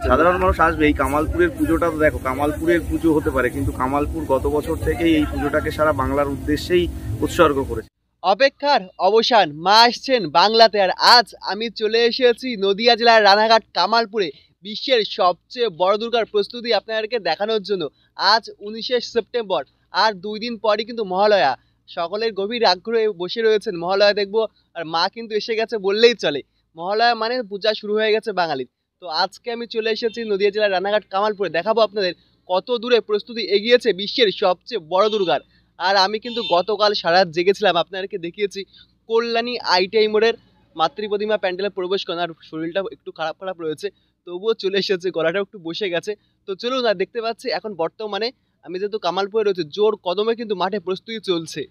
সাধারণ মানুষ আসবে। এই কামালপুরের পুজোটা তো দেখো, কামালপুরের পুজো হতে পারে, কিন্তু কামালপুর গত বছর থেকেই এই পুজোটাকে সারা বাংলার উদ্দেশ্যেই উৎসর্গ করেছে। অপেক্ষার অবসান, মা আসছেন বাংলাতে। আর আজ আমি চলে এসেছি নদিয়া জেলার রানাঘাট কামালপুরে বিশ্বের সবচেয়ে বড় দুর্গার প্রস্তুতি আপনাদেরকে দেখানোর জন্য। আজ 19শে সেপ্টেম্বর, আর 2 দিন পরই কিন্তু মহালয়া। সকলের গভীর আগ্রহে বসে রয়েছেন মহালয়া দেখবো, আর মা কিন্তু এসে গেছে বললেই চলে। মহালয়া মানে পূজা শুরু হয়ে গেছে বাঙালির। তো আজকে আমি চলে এসেছি নদিয়া জেলার রানাঘাট কামালপুরে, দেখাবো আপনাদের কত দূরে প্রস্তুতি এগিয়েছে বিশ্বের সবচেয়ে বড় দুর্গার। আর আমি কিন্তু গতকাল সারা রাত জেগেছিলাম, আপনাদেরকে দেখিয়েছি কল্যাণী আইটিআই মোড়ের মাতৃ প্রতিমা প্যান্ডেলে প্রবেশ করেন। আর শরীরটা একটু খারাপ খারাপ রয়েছে, তবুও চলে এসেছে, গলাটাও একটু বসে গেছে। তো চলুন, আর দেখতে পাচ্ছি এখন বর্তমানে আমি যেহেতু কামালপুরে রয়েছে, জোর কদমে কিন্তু মাঠে প্রস্তুতি চলছে।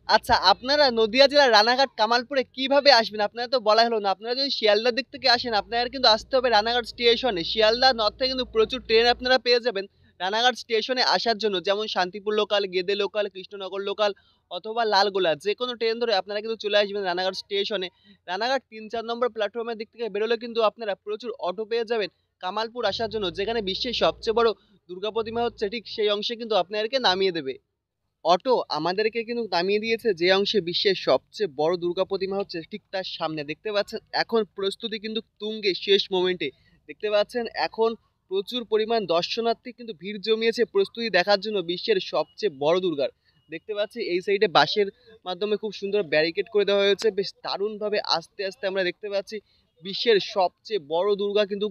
আচ্ছা, আপনারা নদিয়া জেলার রানাঘাট কামালপুরে কিভাবে আসবেন? আপনারা তো বলা হলো না। আপনারা যদি শিয়ালদার দিক থেকে আসেন, আপনারা কিন্তু আসতে হবে রানাঘাট স্টেশনে। শিয়ালদা নর্থ থেকে কিন্তু প্রচুর ট্রেন আপনারা পেয়ে যাবেন রানাঘাট স্টেশনে আসার জন্য, যেমন Shantipur local, Gede local, Krishnanagar local অথবা লালগোলা, যে কোনো ট্রেন ধরে আপনারা কিন্তু চলে আসবেন রানাঘাট স্টেশনে। রানাঘাট 3-4 নম্বর প্ল্যাটফর্মের দিক থেকে বেরোলে কিন্তু আপনারা প্রচুর অটো পেয়ে যাবেন কামালপুর আসার জন্য, যেখানে বিশ্বের সবচেয়ে বড় দুর্গা প্রতিমা হচ্ছে ঠিক সেই অংশে কিন্তু আপনাদেরকে নামিয়ে দেবে। অটো আমাদেরকে কিন্তু নামিয়ে দিয়েছে যে অংশে বিশ্বের সবচেয়ে বড় দুর্গা প্রতিমা হচ্ছে ঠিক তার সামনে। দেখতে পাচ্ছেন এখন প্রস্তুতি কিন্তু তুঙ্গে, শেষ মোমেন্টে। দেখতে পাচ্ছেন এখন প্রচুর পরিমাণ দর্শনার্থী কিন্তু ভিড় জমিয়েছে প্রস্তুতি দেখার জন্য বিশ্বের সবচেয়ে বড় দুর্গার। দেখতে পাচ্ছি এই সাইডে বাঁশের মাধ্যমে খুব সুন্দর ব্যারিকেড করে দেওয়া হয়েছে, বেশ দারুণভাবে আস্তে আস্তে আমরা দেখতে পাচ্ছি বিশ্বের সবচেয়ে বড় দুর্গা কিন্তু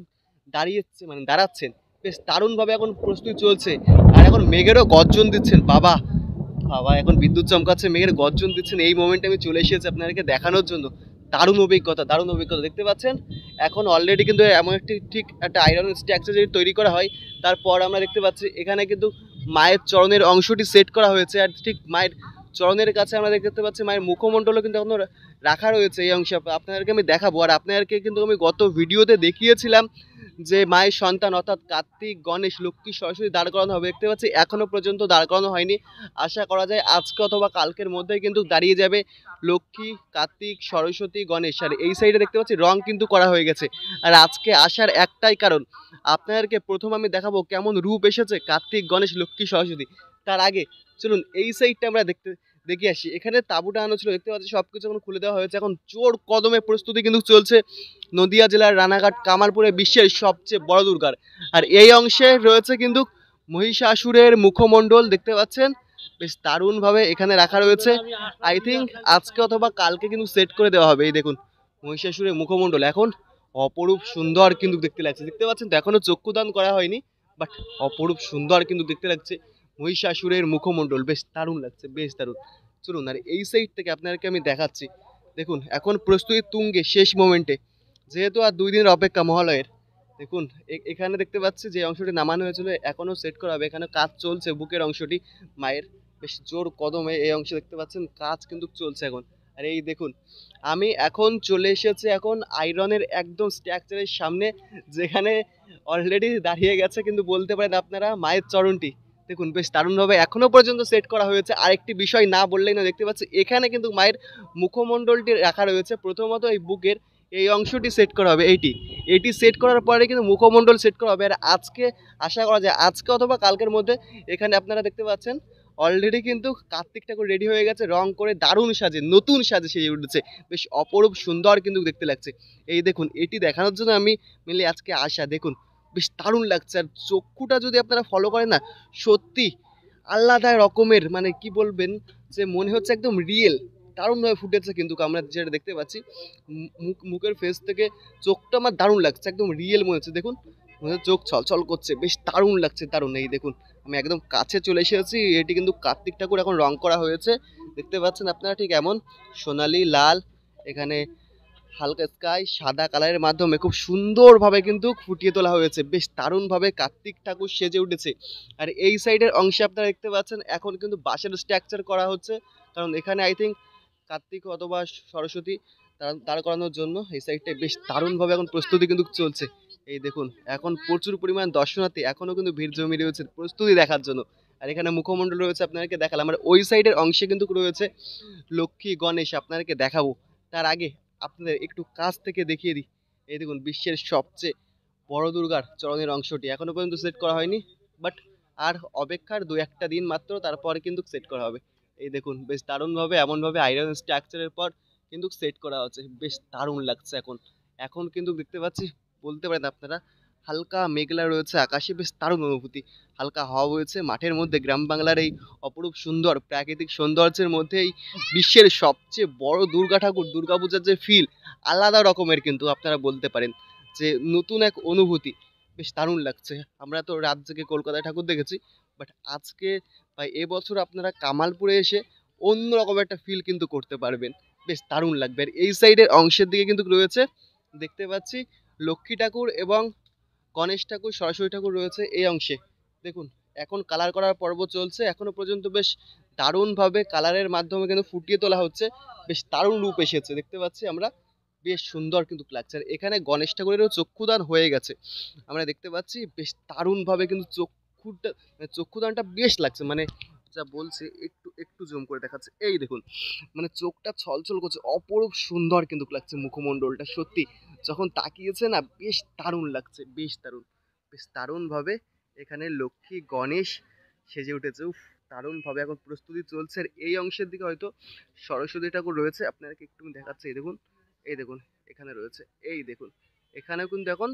দাঁড়াচ্ছেন। বেশ দারুণভাবে এখন প্রস্তুতি চলছে। আর এখন মেঘেরও গর্জন দিচ্ছেন, বাবা বাবা, এখন বিদ্যুৎ চমকাচ্ছে, মেঘের গর্জন দিচ্ছেন। এই মোমেন্টে আমি চলে এসেছি আপনাদেরকে দেখানোর জন্য। দারুণ অভিজ্ঞতা, দারুণ অভিজ্ঞতা। দেখতে পাচ্ছেন এখন অলরেডি কিন্তু এমন একটি ঠিক একটা আয়রন স্ট্রাকচার যদি তৈরি করা হয়, তারপর আমরা দেখতে পাচ্ছি এখানে কিন্তু মায়ের চরণের অংশটি সেট করা হয়েছে। আর ঠিক মায়ের চরণের কাছে আমরা দেখতে পাচ্ছি মায়ের মুখমণ্ডলও কিন্তু এখনো রাখা রয়েছে এই অংশে। আপনাদেরকে আমি দেখাবো। আর আপনাদেরকে কিন্তু আমি গত ভিডিওতে দেখিয়েছিলাম যে মায়ের সন্তান অর্থাৎ কার্তিক, গণেশ, লক্ষ্মী, সরস্বতী দাঁড় করানো হবে। দেখতে পাচ্ছি এখনো পর্যন্ত দাঁড় করানো হয়নি। আশা করা যায় আজকে অথবা কালকের মধ্যেই কিন্তু দাঁড়িয়ে যাবে লক্ষ্মী, কার্তিক, সরস্বতী, গণেশ। আর এই সাইডে দেখতে পাচ্ছি রং কিন্তু করা হয়ে গেছে। আর আজকে আসার একটাই কারণ, আপনাদেরকে প্রথম আমি দেখাবো কেমন রূপ এসেছে কার্তিক, গণেশ, লক্ষ্মী, সরস্বতী। তার আগে চলুন এই সাইডটা আমরা দেখে আসি। এখানে তাঁবুটা আনো ছিল, দেখতে পাচ্ছি সবকিছু এখন খুলে দেওয়া হয়েছে। এখন জোর কদমে প্রস্তুতি কিন্তু চলছে নদিয়া জেলার রানাঘাট কামালপুরে বিশ্বের সবচেয়ে বড় দুর্গার। আর এই অংশে রয়েছে কিন্তু মহিষাসুরের মুখমণ্ডল, দেখতে পাচ্ছেন বেশ দারুণভাবে এখানে রাখা রয়েছে। আই থিঙ্ক আজকে অথবা কালকে কিন্তু সেট করে দেওয়া হবে। এই দেখুন মহিষাসুরের মুখমণ্ডল এখন অপরূপ সুন্দর কিন্তু দেখতে লাগছে। দেখতে পাচ্ছেন তো এখনো চক্ষুদান করা হয়নি, বাট অপরূপ সুন্দর কিন্তু দেখতে লাগছে মহিষাসুরের মুখমণ্ডল। বেশ দারুণ লাগছে, বেশ দারুণ। চলুন আর এই সাইড থেকে আপনাদেরকে আমি দেখাচ্ছি। দেখুন এখন প্রস্তুতি তুঙ্গে, শেষ মোমেন্টে, যেহেতু আর 2 দিনের অপেক্ষা মহালয়ের। দেখুন এখানে দেখতে পাচ্ছি যে অংশটি নামানো হয়েছিল এখনও সেট করা হবে। এখানে কাজ চলছে, বুকের অংশটি মায়ের বেশ জোর কদমে এই অংশে দেখতে পাচ্ছেন কাজ কিন্তু চলছে এখন। আর এই দেখুন আমি এখন চলে এসেছি এখন আয়রনের একদম স্ট্রাকচারের সামনে, যেখানে অলরেডি দাঁড়িয়ে গেছে কিন্তু বলতে পারেন আপনারা মায়ের চরণটি। দেখুন বেশ দারুণভাবে এখনো পর্যন্ত সেট করা হয়েছে। আরেকটি বিষয় না বললেই না, দেখতে পাচ্ছি এখানে কিন্তু মায়ের মুখমণ্ডলটি রাখা রয়েছে। প্রথমত এই বুকের এই অংশটি সেট করা হবে, এইটি সেট করার পরে কিন্তু মুখমণ্ডল সেট করা হবে। আর আজকে আশা করা যায় আজকে অথবা কালকের মধ্যে এখানে আপনারা দেখতে পাচ্ছেন অলরেডি কিন্তু কার্তিক ঠাকুর রেডি হয়ে গেছে, রং করে দারুণ সাজে, নতুন সাজে সেজে উঠেছে। বেশ অপরূপ সুন্দর কিন্তু দেখতে লাগছে। এই দেখুন এটি দেখানোর জন্য আমি মিলে আজকে আসা। দেখুন বেশ দারুণ লাগছে। আর চক্ষুটা যদি আপনারা ফলো করেন না, সত্যি আলাদা রকমের, মানে কি বলবেন, যে মনে হচ্ছে একদম রিয়েল, দারুণভাবে ফুটেছে। কিন্তু আমরা যেটা দেখতে পাচ্ছি মুখের ফেস থেকে চোখটা আমার দারুণ লাগছে, একদম রিয়েল মনে হচ্ছে। দেখুন চোখ ছলছল করছে, বেশ দারুণ লাগছে, দারুণ। এই দেখুন আমি একদম কাছে চলে এসেছি। এটি কিন্তু কার্তিক ঠাকুর এখন রং করা হয়েছে, দেখতে পাচ্ছেন আপনারা ঠিক এমন সোনালি লাল, এখানে হালকা স্কাই সাদা কালারের মাধ্যমে খুব সুন্দরভাবে কিন্তু ফুটিয়ে তোলা হয়েছে। বেশ দারুণভাবে কার্তিক ঠাকুর সেজে উঠেছে। আর এই সাইডের অংশে আপনারা দেখতে পাচ্ছেন এখন কিন্তু বাঁশের স্ট্রাকচার করা হচ্ছে, কারণ এখানে আই থিঙ্ক কার্তিক অথবা সরস্বতী দাঁড় করানোর জন্য। এই সাইডটায় বেশ দারুণভাবে এখন প্রস্তুতি কিন্তু চলছে। এই দেখুন এখন প্রচুর পরিমাণ দর্শনার্থী এখনও কিন্তু ভিড় জমি রয়েছে প্রস্তুতি দেখার জন্য। আর এখানে মুখমণ্ডল রয়েছে, আপনাদেরকে দেখালাম। আর ওই সাইডের অংশে কিন্তু রয়েছে লক্ষ্মী, গণেশ, আপনাদেরকে দেখাবো। তার আগে আপনাদের একটু কাছ থেকে দেখিয়ে দিই। এই দেখুন বিশ্বের সবচেয়ে বড় দুর্গার চরণের অংশটি এখনো পর্যন্ত সেট করা হয়নি, বাট আর অপেক্ষার 2-1 দিন মাত্র, তারপরে কিন্তু সেট করা হবে। এই দেখুন বেশ দারুণভাবে এমনভাবে আয়রন স্ট্রাকচারের পর কিন্তু সেট করা হচ্ছে, বেশ দারুণ লাগছে। এখন এখন কিন্তু দেখতে পাচ্ছি, বলতে পারেন আপনারা, হালকা মেঘলা রয়েছে আকাশে, বেশ দারুণ অনুভূতি। হালকা হাওয়া হয়েছে মাঠের মধ্যে, গ্রাম বাংলার এই অপরূপ সুন্দর প্রাকৃতিক সৌন্দর্যের মধ্যে এই বিশ্বের সবচেয়ে বড় দুর্গা ঠাকুর, দুর্গাপূজার যে ফিল আলাদা রকমের, কিন্তু আপনারা বলতে পারেন যে নতুন এক অনুভূতি, বেশ দারুণ লাগছে। আমরা তো রাত জেগে কলকাতায় ঠাকুর দেখেছি, বাট আজকে বা এবছর আপনারা কামালপুরে এসে অন্যরকম একটা ফিল কিন্তু করতে পারবেন, বেশ দারুণ লাগবে। আর এই সাইডের অংশের দিকে কিন্তু রয়েছে, দেখতে পাচ্ছি, লক্ষ্মী ঠাকুর এবং গণেশ ঠাকুর, সরস্বতী ঠাকুর রয়েছে এই অংশে। দেখুন এখন কালার করার পর্ব চলছে, এখনো পর্যন্ত বেশ দারুণভাবে কালারের মাধ্যমে কিন্তু ফুটিয়ে তোলা হচ্ছে, বেশ দারুণ রূপ এসেছে দেখতে পাচ্ছি আমরা, বেশ সুন্দর কিন্তু লাগছে। আর এখানে গণেশ ঠাকুরেরও চক্ষুদান হয়ে গেছে, আমরা দেখতে পাচ্ছি, বেশ দারুণভাবে কিন্তু চক্ষুদানটা বেশ লাগছে। মানে যা বলছে, একটু একটু জুম করে দেখাচ্ছে, এই দেখুন, মানে চোখটা ছলছল করছে, অপরূপ সুন্দর কিন্তু লাগছে মুখমণ্ডলটা, সত্যি যখন তাকিয়েছে না, বেশ দারুণ লাগছে, বেশ দারুণ, বেশ দারুণভাবে এখানে লক্ষ্মী গণেশ সেজে উঠেছে। উফ, দারুণভাবে এখন প্রস্তুতি চলছে। আর এই অংশের দিকে হয়তো সরস্বতী ঠাকুর রয়েছে, আপনাদেরকে একটু দেখাচ্ছে, এই দেখুন, এই দেখুন এখানে রয়েছে, এই দেখুন এখানেও কিন্তু এখন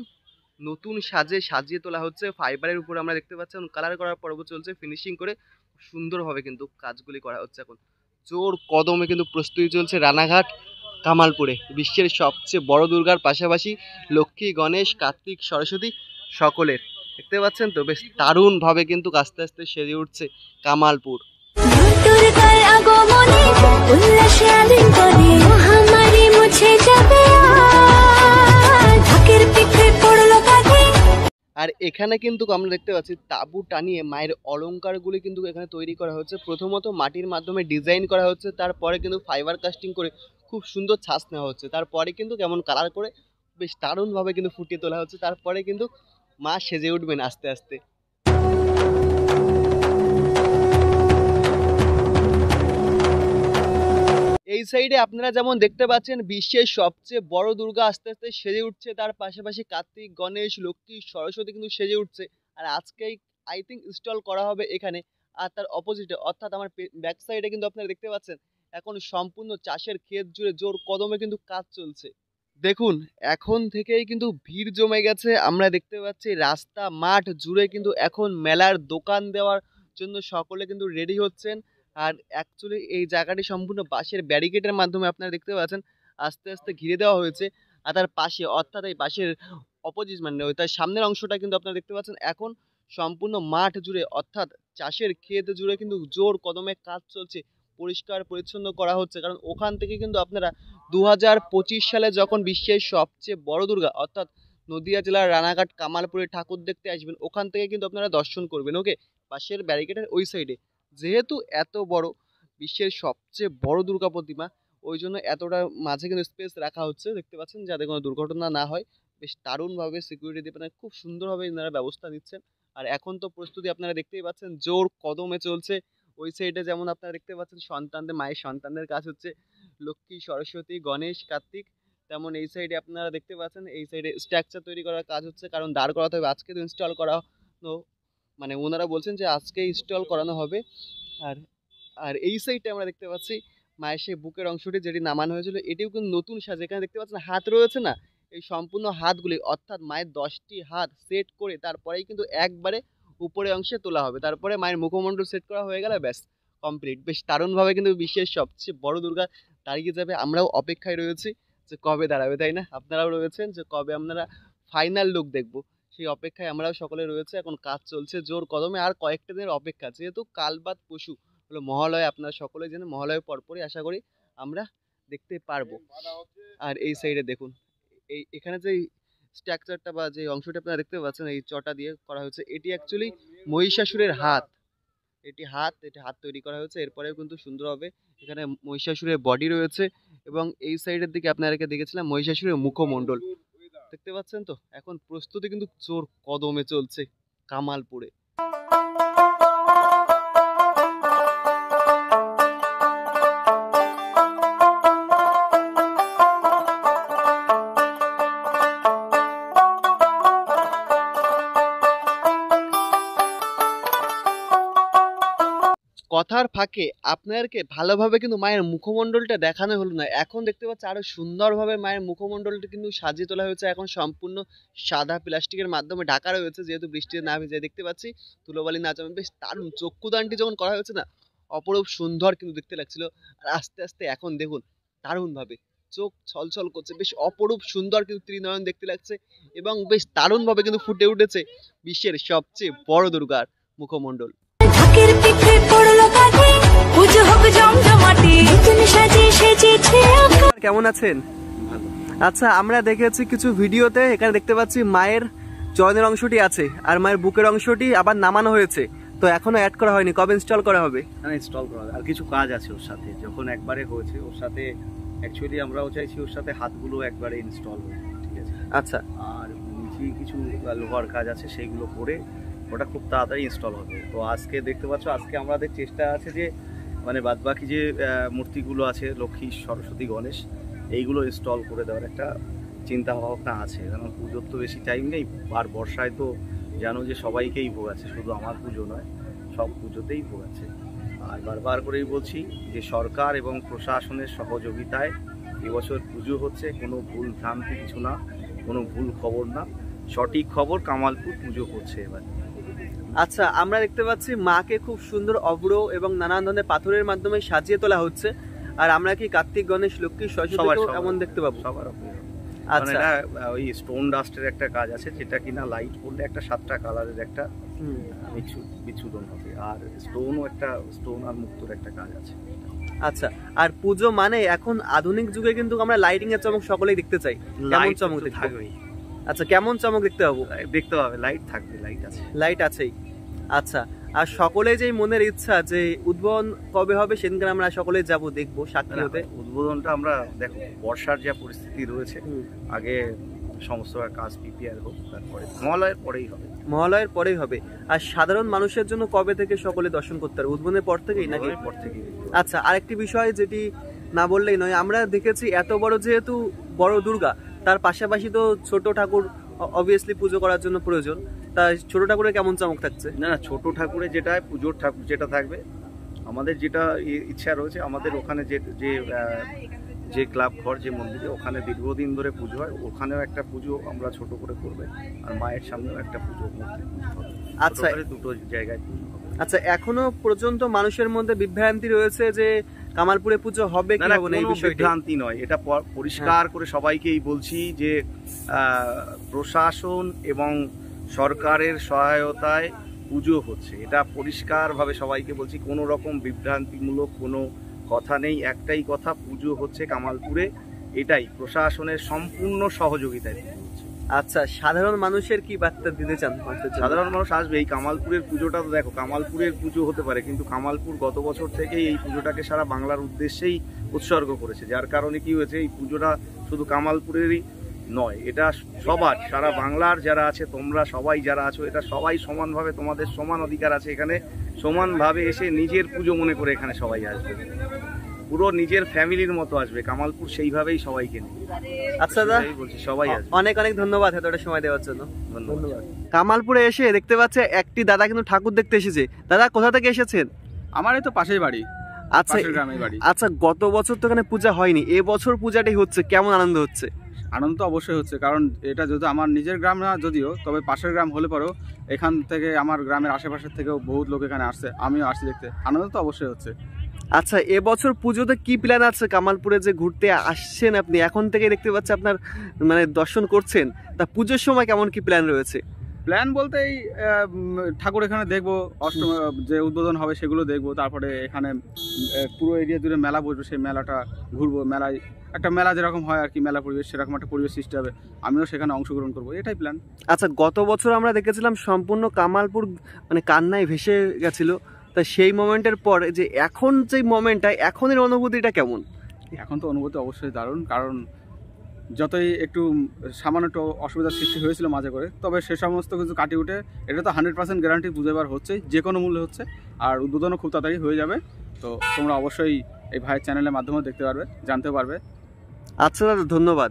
নতুন সাজে সাজিয়ে তোলা হচ্ছে, ফাইবারের উপরে আমরা দেখতে পাচ্ছি এখন কালার করার পর্ব চলছে, ফিনিশিং করে সুন্দরভাবে কিন্তু কাজগুলি করা হচ্ছে। এখন জোর কদমে কিন্তু প্রস্তুতি চলছে রানাঘাট কামালপুরে বিশ্বের সবচেয়ে বড় দুর্গার পাশাপাশি লক্ষ্মী গণেশ কার্তিক সরস্বতী সকলের, দেখতে পাচ্ছেন তো, বেশ দারুণভাবে কিন্তু আস্তে আস্তে সেজে উঠছে কামালপুর। আর এখানে কিন্তু আমরা দেখতে পাচ্ছি তাঁবু টানিয়ে মায়ের অলংকারগুলি কিন্তু এখানে তৈরি করা হচ্ছে। প্রথমত মাটির মাধ্যমে ডিজাইন করা হচ্ছে, তারপরে কিন্তু ফাইবার কাস্টিং করে খুব সুন্দর ছাঁচ নেওয়া হচ্ছে, তারপরে কিন্তু কেমন কালার করে বেশ দারুণভাবে কিন্তু ফুটিয়ে তোলা হচ্ছে, তারপরে কিন্তু মা সেজে উঠবেন আস্তে আস্তে। এই সাইডে আপনারা যেমন দেখতে পাচ্ছেন বিশ্বের সবচেয়ে বড় দুর্গা আস্তে আস্তে সেজে উঠছে, তার পাশাপাশি কার্তিক গণেশ লক্ষ্মী সরস্বতী কিন্তু সেজে উঠছে। আর আজকেই আই থিঙ্ক ইনস্টল করা হবে এখানে। আর তার অপোজিটে অর্থাৎ আমার ব্যাক সাইডে কিন্তু আপনারা দেখতে পাচ্ছেন এখন সম্পূর্ণ চাষের ক্ষেত জুড়ে জোর কদমে কিন্তু কাজ চলছে। দেখুন এখন থেকেই কিন্তু ভিড় জমে গেছে, আমরা দেখতে পাচ্ছি রাস্তা মাঠ জুড়ে কিন্তু এখন মেলার দোকান দেওয়ার জন্য সকলে কিন্তু রেডি হচ্ছেন। আর অ্যাকচুয়ালি এই জায়গাটি সম্পূর্ণ বাঁশের ব্যারিকেডের মাধ্যমে আপনারা দেখতে পাচ্ছেন আস্তে আস্তে ঘিরে দেওয়া হয়েছে। আর তার পাশে অর্থাৎ এই বাঁশের অপোজিট মানে ওই তার সামনের অংশটা কিন্তু আপনারা দেখতে পাচ্ছেন এখন সম্পূর্ণ মাঠ জুড়ে অর্থাৎ চাষের ক্ষেত জুড়ে কিন্তু জোর কদমে কাজ চলছে, পরিষ্কার পরিচ্ছন্ন করা হচ্ছে। কারণ ওখান থেকে কিন্তু আপনারা 2025 সালে যখন বিশ্বের সবচেয়ে বড় দুর্গা অর্থাৎ নদিয়া জেলার রানাঘাট কামালপুরে ঠাকুর দেখতে আসবেন, ওখান থেকে কিন্তু আপনারা দর্শন করবেন। ওকে, পাশের ব্যারিকেডের ওই সাইডে যেহেতু এত বড় বিশ্বের সবচেয়ে বড় দুর্গা প্রতিমা, ওই জন্য এতটা মাঝে কিন্তু স্পেস রাখা হচ্ছে, দেখতে পাচ্ছেন, যাতে কোনো দুর্ঘটনা না হয়। বেশ দারুণভাবে সিকিউরিটি দিয়ে খুব সুন্দরভাবে এনারা ব্যবস্থা নিচ্ছেন। আর এখন তো প্রস্তুতি আপনারা দেখতেই পাচ্ছেন জোর কদমে চলছে। ওই সাইডে যেমন আপনারা দেখতে পাচ্ছেন সন্তানদের মায়ের সন্তানদের কাজ হচ্ছে লক্ষ্মী সরস্বতী গণেশ কার্তিক, তেমন এই সাইডে আপনারা দেখতে পাচ্ছেন এই সাইডে স্ট্রাকচার তৈরি করার কাজ হচ্ছে, কারণ দাঁড় করাতে হবে, আজকে তো ইনস্টল করানো, মানে ওনারা বলছেন যে আজকে ইনস্টল করানো হবে। আর আর এই সাইডে আমরা দেখতে পাচ্ছি মায়ের সেই বুকের অংশটি যেটি নামানো হয়েছিল, এটিও কিন্তু নতুন সাজে, এখানে দেখতে পাচ্ছেন হাত রয়েছে না, এই সম্পূর্ণ হাতগুলি অর্থাৎ মায়ের 10টি হাত সেট করে তারপরেই কিন্তু একবারে উপরে অংশে তোলা হবে, তারপরে মায়ের মুখমণ্ডল সেট করা হয়ে গেলে ব্যাস কমপ্লিট। বেশ দারুণভাবে কিন্তু বিশ্বের সবচেয়ে বড় দুর্গা দাঁড়িয়ে যাবে, আমরাও অপেক্ষায় রয়েছি যে কবে দাঁড়াবে, তাই না? আপনারাও রয়েছেন যে কবে আপনারা ফাইনাল লুক দেখবো, সেই অপেক্ষায় আমরাও সকলে রয়েছে। এখন কাজ চলছে জোর কদমে, আর কয়েকটা দিনের অপেক্ষা, যেহেতু কাল বাদ পরশু হলো মহালয়া, আপনারা সকলে জানেন মহালয়ের পরপরই আশা করি আমরা দেখতে পারবো। আর এই সাইডে দেখুন এখানে যে স্ট্রাকচারটা বা যে অংশটা আপনারা দেখতে পাচ্ছেন এই চটা দিয়ে করা হয়েছে, এটি অ্যাকচুয়ালি মহিষাসুরের হাত, এটি হাত তৈরি করা হয়েছে। এরপরেও কিন্তু সুন্দর হবে, এখানে মহিষাসুরের বডি রয়েছে এবং এই সাইডের দিকে আপনাদেরকে দেখেছিলাম মহিষাসুরের মুখমণ্ডল, দেখতে পাচ্ছেন তো। এখন প্রস্তুতি কিন্তু জোর কদমে চলছে কামালপুরে। কথার ফাঁকে আপনাদেরকে ভালোভাবে কিন্তু মায়ের মুখমণ্ডলটা দেখানো হলো না। এখন দেখতে পাচ্ছি আরো সুন্দরভাবে মায়ের মুখমণ্ডলটা কিন্তু সাজিয়ে তোলা হয়েছে। এখন সম্পূর্ণ সাদা প্লাস্টিকের মাধ্যমে ঢাকা রয়েছে, যেহেতু বৃষ্টিতে না ভিজে। দেখতে পাচ্ছি ধুলোবালি না জমে, বেশ দারুণ চক্ষুদানটি যখন করা হয়েছে না, অপরূপ সুন্দর কিন্তু দেখতে লাগছিল। আর আস্তে আস্তে এখন দেখুন দারুণভাবে চোখ ছলছল করছে, বেশ অপরূপ সুন্দর কিন্তু ত্রিনয়ন দেখতে লাগছে এবং বেশ দারুণভাবে কিন্তু ফুটে উঠেছে বিশ্বের সবচেয়ে বড় দুর্গার মুখমণ্ডল। ঢাকের পিঠে পড়লো কাঁধে, পুজো হোক জমজমাটি, নতুন সাজে সেজেছে আকাশ। কেমন আছেন? ভালো। আচ্ছা, আমরা দেখেছি কিছু ভিডিওতে, এখানে দেখতে পাচ্ছি মায়ের চয়নের অংশটি আছে আর মায়ের বুকের অংশটি আবার নামানো হয়েছে, তো এখনো অ্যাড করা হয়নি। কবে ইনস্টল করা হবে? ইনস্টল করা হবে, আর কিছু কাজ আছে ওর সাথে। যখন একবারে হয়েছে ওর সাথে, অ্যাকচুয়ালি আমরাও চাইছি ওর সাথে হাতগুলো একবারে ইনস্টল হবে, ঠিক আছে? আচ্ছা, আর নিচে কিছু লোহার কাজ আছে, সেইগুলো করে ওটা খুব তাড়াতাড়ি ইনস্টল হবে। তো আজকে দেখতে পাচ্ছ, আজকে আমাদের চেষ্টা আছে যে মানে বাদবাকি যে মূর্তিগুলো আছে, লক্ষ্মী, সরস্বতী, গণেশ, এইগুলো ইনস্টল করে দেওয়ার একটা চিন্তা ভাবনা আছে। কারণ পুজোর তো বেশি টাইম নেই, আর বর্ষায় তো জানো যে সবাইকেই ভোগ আছে, শুধু আমার পুজো নয়, সব পুজোতেই ভোগ আছে। আর বারবার করেই বলছি যে সরকার এবং প্রশাসনের সহযোগিতায় এবছর পুজো হচ্ছে, কোনো ভুল ভ্রান্তি কিছু না, কোনো ভুল খবর না, সঠিক খবর। কামালপুর পুজো করছে এবার। আচ্ছা, আমরা দেখতে পাচ্ছি মাকে খুব সুন্দর অভ্র এবং নানান ধরনের পাথরের মাধ্যমে সাজিয়ে তোলা হচ্ছে। আর আমরা কি কার্তিক, গণেশ, লক্ষ্মী, সরস্বতী এমন দেখতে পাবো? সবার। আচ্ছা, এটা ওই স্টোন ডাস্টের একটা কাজ আছে, যেটা কিনা লাইট করলে একটা 7টা কালারের একটা বিচ্ছুদন হবে, আর স্টোনও একটা, স্টোন আর মুক্তোর একটা কাজ আছে। আচ্ছা, আর পুজো মানে এখন আধুনিক যুগে কিন্তু আমরা লাইটিং এর চমক সকলেই দেখতে চাই। কেমন চমক থাকবে? আচ্ছা, কেমন চমক দেখতে পাবো? দেখতে হবে, লাইট থাকবে, লাইট আছে, লাইট আছেই। আচ্ছা, আর সকলে যে মনের ইচ্ছা যে উদ্বোধন কবে হবে, সেদিনকে আমরা সকলে যাব, দেখবো, সাক্ষী হতে। উদ্বোধনটা আমরা দেখো, বর্ষার যা পরিস্থিতি রয়েছে, আগে সমস্ত কাজ প্রিপেয়ার হোক, তারপরে মহালয়ের পরেই হবে। মহালয়ের পরেই হবে। আর সাধারণ মানুষের জন্য কবে থেকে সকলে দর্শন করতে পারে? উদ্বোধনের পর থেকেই নাকি? পর থেকেই। আচ্ছা, আরেকটি বিষয় যেটি না বললেই নয়, আমরা দেখেছি এত বড়, যেহেতু বড় দুর্গা, তার পাশাপাশি তো ছোট ঠাকুর অবভিয়াসলি পুজো করার জন্য প্রয়োজন। তাই ছোট ঠাকুরের কেমন চমক থাকছে? না, ছোট ঠাকুরের যেটা পুজোর ঠাকুর যেটা থাকবে, আমাদের যেটা ইচ্ছা রয়েছে, আমাদের ওখানে যে ক্লাব ঘর, যে মন্দিরে ওখানে দীর্ঘদিন ধরে পুজো হয়, ওখানেও একটা পুজো আমরা ছোট করে করবে, আর মায়ের সামনেও একটা পুজো হবে। আচ্ছা, দুটো জায়গায় পুজো হবে। আচ্ছা, এখনো পর্যন্ত মানুষের মধ্যে বিভ্রান্তি রয়েছে যে কামালপুরে পুজো হবে কি হবে না, এই বিষয়টি বিভ্রান্তি নয়, এটা পরিষ্কার করে সবাইকেই বলছি যে প্রশাসন এবং সরকারের সহায়তায় পুজো হচ্ছে, এটা পরিষ্কারভাবে সবাইকে বলছি। কোনো রকম বিভ্রান্তিমূলক কোনো কথা নেই, একটাই কথা, পুজো হচ্ছে কামালপুরে, এটাই প্রশাসনের সম্পূর্ণ সহযোগিতায় হচ্ছে। আচ্ছা, সাধারণ মানুষের কি বার্তা দিতে চান? সাধারণ মানুষ আসবে, এই কামালপুরের পুজোটা তো দেখো, কামালপুরের পুজো হতে পারে, কিন্তু কামালপুর গত বছর থেকেই এই পুজোটাকে সারা বাংলার উদ্দেশ্যেই উৎসর্গ করেছে, যার কারণে কি হয়েছে, এই পুজোটা শুধু কামালপুরেরই নয়, এটা সবার, সারা বাংলার যারা আছে, তোমরা সবাই যারা আছো, এটা সবাই সমানভাবে, তোমাদের সমান অধিকার আছে এখানে, সমানভাবে এসে নিজের পুজো মনে করে এখানে সবাই আসবে, পুরো নিজের ফ্যামিলির মতো আসবে। কামালপুর সেইভাবেই সবাইকে নিয়ে। আচ্ছা দাদা, বলছি সবাই আসবে। অনেক অনেক ধন্যবাদ এতটা সময় দেওয়ার জন্য। ধন্যবাদ। কামালপুরে এসে দেখতে পাচ্ছে একটি দাদা কিন্তু ঠাকুর দেখতে এসেছে। দাদা, কোথা থেকে এসেছেন? আমার এই তো পাশেই বাড়ি। আচ্ছা, গ্রামের বাড়ি। আচ্ছা, গত বছর তো এখানে পূজা হয়নি, এবছর পূজাটাই হচ্ছে, কেমন আনন্দ হচ্ছে? আনন্দ তো অবশ্যই হচ্ছে, কারণ এটা যেহেতু আমার নিজের গ্রাম না যদিও, তবে পাশের গ্রাম হলে পরেও এখান থেকে আমার গ্রামের আশেপাশের থেকেও বহুত লোক এখানে আসছে, আমিও আসছি দেখতে, আনন্দ তো অবশ্যই হচ্ছে। আচ্ছা, এবছর পুজোতে কি প্ল্যান আছে? কামালপুরে যে ঘুরতে আসছেন আপনি, এখন থেকে দেখতে পাচ্ছি আপনার মানে দর্শন করছেন, তা পুজোর সময় কেমন কি প্ল্যান রয়েছে? প্ল্যান বলতে এই ঠাকুর এখানে দেখবো, অষ্টম যে উদ্বোধন হবে সেগুলো দেখবো, তারপরে এখানে পুরো এরিয়া জুড়ে মেলা বসবে, সেই মেলাটা ঘুরবো, মেলায় একটা মেলা যেরকম হয় আর কি, মেলা পরিবেশ, সেরকম একটা পরিবেশ সৃষ্টি হবে, আমিও সেখানে অংশগ্রহণ করবো, এটাই প্ল্যান। আচ্ছা, গত বছর আমরা দেখেছিলাম সম্পূর্ণ কামালপুর মানে কান্নায় ভেসে গেছিল, তা সেই মোমেন্টের পর যে এখন যে মোমেন্টটা, এখনের অনুভূতিটা কেমন? এখন তো অনুভূতি অবশ্যই দারুণ, কারণ যতই একটু সামান্য একটু অসুবিধার সৃষ্টি হয়েছিল মাঝে করে, তবে সে সমস্ত কিছু কাটিয়ে উঠে এটা তো 100% গ্যারান্টি বুঝেবার হচ্ছে, যে কোনো মূল্যে হচ্ছে, আর উদ্বোধনও খুব তাড়াতাড়ি হয়ে যাবে। তো তোমরা অবশ্যই এই ভাইয়ের চ্যানেলের মাধ্যমে দেখতে পারবে, জানতে পারবে। আচ্ছা দাদা, ধন্যবাদ।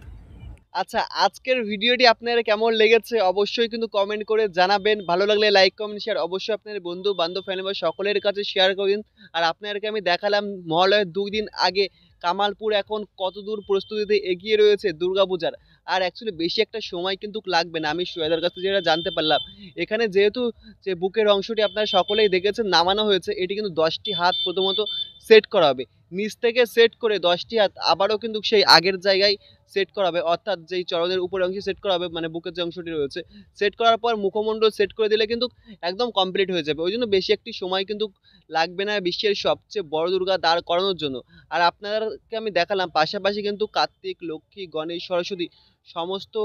আচ্ছা, আজকের ভিডিওটি আপনার কেমন লেগেছে অবশ্যই কিন্তু কমেন্ট করে জানাবেন। ভালো লাগলে লাইক কমেন্ট শেয়ার অবশ্যই আপনার বন্ধু বান্ধব ফ্যামিলি সকলের কাছে শেয়ার করে দিন। আর আপনাদেরকে আমি দেখালাম মহালয়ের 2 দিন আগে কামালপুর এখন কতদূর প্রস্তুতিতে এগিয়ে রয়েছে দুর্গাপূজার। আর অ্যাকচুয়ালি বেশি একটা সময় কিন্তু লাগবে না, আমি সোহেদার কাছ থেকে যেটা জানতে পারলাম। এখানে যেহেতু যে বুকের অংশটি আপনারা সকলেই দেখেছেন নামানো হয়েছে, এটি কিন্তু 10টি হাত প্রথমত সেট করা হবে। নিচ থেকে সেট করে 10টি হাত আবারও কিন্তু সেই আগের জায়গায় সেট করা হবে, অর্থাৎ যেই চরণের উপরের অংশে সেট করা হবে, মানে বুকের যে অংশটি রয়েছে সেট করার পর মুখমণ্ডল সেট করে দিলে কিন্তু একদম কমপ্লিট হয়ে যাবে। ওই জন্য বেশি একটি সময় কিন্তু লাগবে না বিশ্বের সবচেয়ে বড় দুর্গা দাঁড় করানোর জন্য। আর আপনাদেরকে আমি দেখালাম পাশাপাশি কিন্তু কার্তিক, লক্ষ্মী, গণেশ, সরস্বতী সমস্ত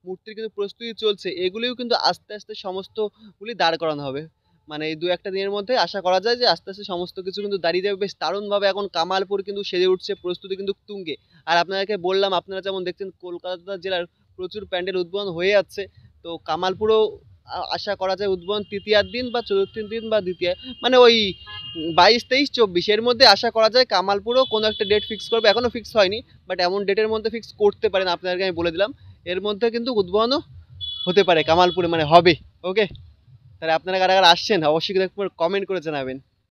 মূর্তির কিন্তু প্রস্তুতি চলছে। এগুলিও কিন্তু আস্তে আস্তে সমস্তগুলি দাঁড় করানো হবে, মানে এই 2-1 দিনের মধ্যে আশা করা যায় যে আস্তে আস্তে সমস্ত কিছু কিন্তু দাঁড়িয়ে যাবে। বেশ দারুণভাবে এখন কামালপুর কিন্তু সেজে উঠছে, প্রস্তুতি কিন্তু তুঙ্গে। আর আপনাদেরকে বললাম, আপনারা যেমন দেখছেন কলকাতা জেলার প্রচুর প্যান্ডেল উদ্বোধন হয়ে যাচ্ছে, তো কামালপুরেও আশা করা যায় উদ্বোধন তৃতীয়ার দিন বা চতুর্থীর দিন বা দ্বিতীয়, মানে ওই 22, 23, 24 এর মধ্যে আশা করা যায় কামালপুরেও কোনো একটা ডেট ফিক্স করবে। এখনও ফিক্স হয়নি, বাট এমন ডেটের মধ্যে ফিক্স করতে পারেন, আপনাদেরকে আমি বলে দিলাম। এর মধ্যে কিন্তু উদ্বোধনও হতে পারে কামালপুরে, মানে হবে। ওকে, তাহলে আপনারা কারা কারা আসছেন অবশ্যই কিন্তু কমেন্ট করে জানাবেন।